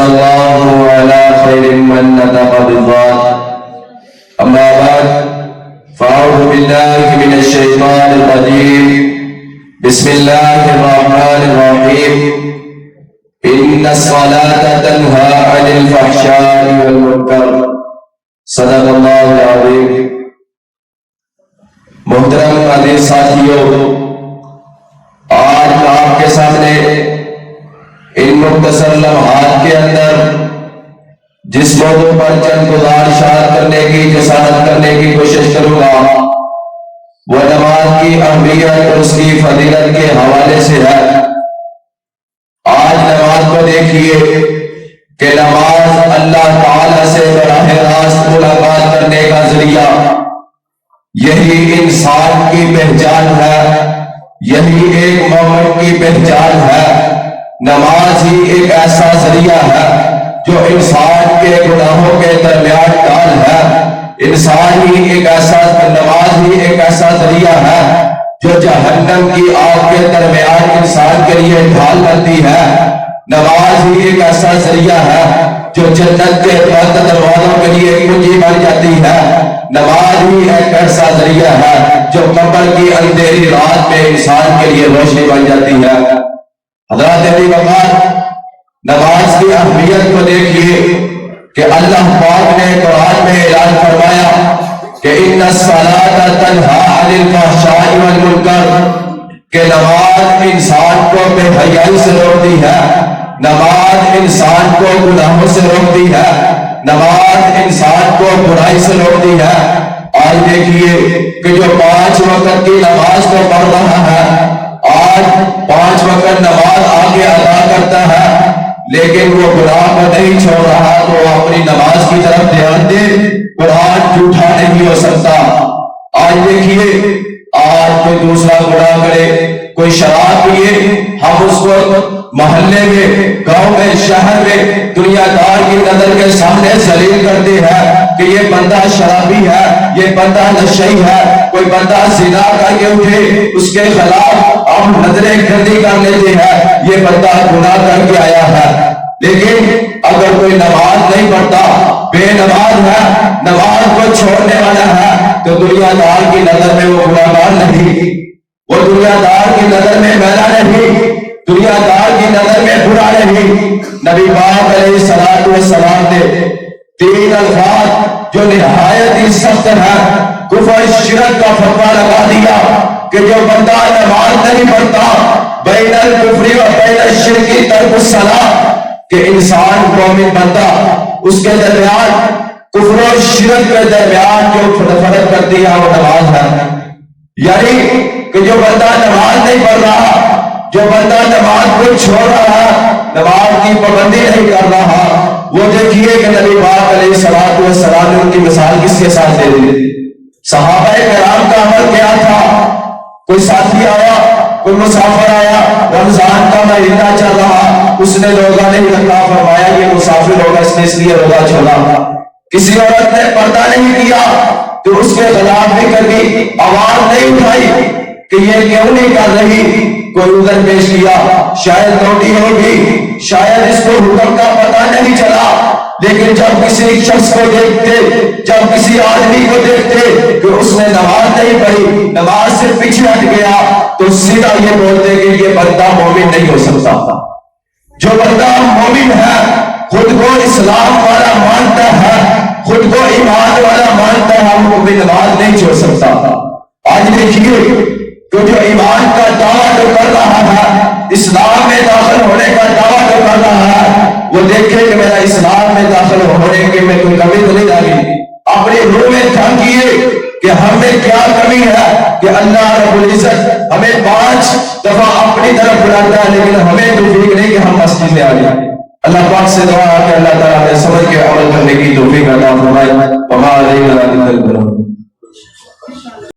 وصلى الله على خير من نطق بالضاد أما بعد فأعوذ بالله من الشيطان الرجيم بسم الله الرحمن الرحيم إن الصلاة تنهى عن الفحشاء والمنكر صدق اللہ العظیم۔ محترم عزیز ساتھیوں، آج آپ کے سامنے ان مختصر لمحات کے اندر جس موضوع پر چند گزارشات کرنے کی جسارت کرنے کی کوشش کروں گا وہ نماز کی اہمیت اور اس کی فضیلت کے حوالے سے ہے۔ آج نماز کو دیکھیے کہ نماز اللہ تعالی سے براہ راست ملاقات کرنے کا ذریعہ، یہی انسان کی پہچان ہے، یہی ایک مومن کی پہچان ہے۔ نماز ہی ایک ایسا ذریعہ ہے جو انسان کے گناہوں کے درمیان ڈال ہے۔ انسان ہی ایک ایسا نماز ہی ایک ایسا ذریعہ ہے جو جہنم کی آگ کے درمیان انسان کے لیے ڈھال کرتی ہے۔ نماز ہی ایک ایسا ذریعہ ہے جو جنت کے بند دروازوں کے لیے کنجی بن جاتی ہے۔ نماز ہی ایک ایسا ذریعہ ہے جو قبر کی اندھیری رات میں انسان کے لیے روشنی بن جاتی ہے۔ حضرات علی وقار، نماز کی اہمیت کو دیکھیے کہ اللہ پاک نے قرآن میں اعلان فرمایا کہ ان الصلاۃ تنہی عن الفحشاء والمنکر، کہ نماز انسان کو بے حیائی سے روکتی ہے، نماز انسان کو گناہوں سے روکتی ہے، نماز انسان کو برائی سے روکتی ہے۔ آج دیکھیے کہ جو 5 وقت کی نماز کو پڑھ رہا ہے، آج 5 وقت نماز آگے ادا کرتا ہے لیکن وہ گناہ کو نہیں چھوڑ رہا، تو اپنی نماز کی طرف دھیان دے، قرآن جھوٹا نہیں ہو سکتا۔ آج دیکھیے، آج کوئی دوسرا گناہ کرے، کوئی شراب پیے، ہم اس کو محلے میں، گاؤں میں، شہر میں دنیا دار کی نظر کے سامنے ذلیل کرتے ہیں کہ یہ بندہ شرابی ہے، یہ بندہ نشئی ہے۔ کوئی بندہ زنا کر کے اٹھے، اس کے خلاف ہم نظریں گندی کر لیتے ہیں، یہ بندہ گناہ کر کے آیا ہے۔ لیکن اگر کوئی نماز نہیں پڑھتا، بے نماز ہے، نماز کو چھوڑنے والا ہے، تو دنیا دار کی نظر میں وہ گناہگار نہیں، وہ دنیا دار کی نظر میں میلا نہیں، دنیا دار کی نظر میں برا نہیں۔ نبی پاک علیہ الصلوۃ والسلام نے 3 الفاظ جو نہایت ہی سخت ہے، کفر شرک کا فتویٰ لگا دیا کہ جو بندہ نماز نہیں پڑھتا، بین الکفر و بین الشرک ترک الصلاۃ، کہ انسان مومن بندہ اس کے درمیان کفر و شرک کے درمیان جو فرق کرتی ہے وہ نماز ہے۔ یعنی کہ جو بندہ نماز نہیں پڑھ رہا، جو بندہ نماز کو چھوڑ رہا، نماز کی پابندی نہیں کر رہا، وہ دیکھیے کہ نبی پاک علیہ الصلوۃ والسلام نے ان کی مثال کس کے ساتھ دے دی۔ صحابہ کرام کا عمل کیا تھا؟ کوئی ساتھی آیا، کوئی مسافر آیا، رمضان کا مہینہ چل رہا، اس نے روزہ نہیں رکھا، فرمایا یہ مسافر ہوگا اس نے اس لیے روزہ چھوڑا۔ کسی عورت نے پردہ نہیں کیا تو اس کے خلاف بھی کبھی آواز نہیں اٹھائی کہ یہ کیوں نہیں کر رہی، کوئی عذر پیش کیا، شاید روٹی ہوگی، شاید اس کو حکم کا پتہ نہیں چلا، لیکن جب کسی شخص کو دیکھتے، جب کسی آدمی کو دیکھتے کہ اس نے نماز نہیں پڑھی، نماز سے پیچھے ہٹ گیا، تو سیدھا یہ بولتے کہ یہ بندہ مومن نہیں ہو سکتا تھا۔ جو بندہ مومن ہے، خود کو اسلام والا مانتا ہے، خود کو ایمان والا مانتا ہے، وہ بھی نماز نہیں چھوڑ سکتا تھا۔ آج دیکھیے کہ جو ایمان کا دعویٰ جو کر رہا ہے، اسلام میں داخل ہونے کا دعویٰ جو کر رہا ہے، وہ دیکھے کہ میرا اسلام میں داخل ہونے کے میں کوئی کمی تو نہیں ڈالی۔ اپنے روح میں جھانکیے کہ ہمیں کیا کمی ہے کہ اللہ رب العزت ہمیں 5 دفعہ اپنی طرف بلاتا ہے، لیکن ہمیں توفیق نہیں کہ ہم مسجد میں آ جائیں۔ اللہ پاک سے دعا ہے کہ اللہ تعالیٰ ہمیں سمجھ کے عمل کرنے کی توفیق عطا فرمائے۔ وما علینا الا البلاغ۔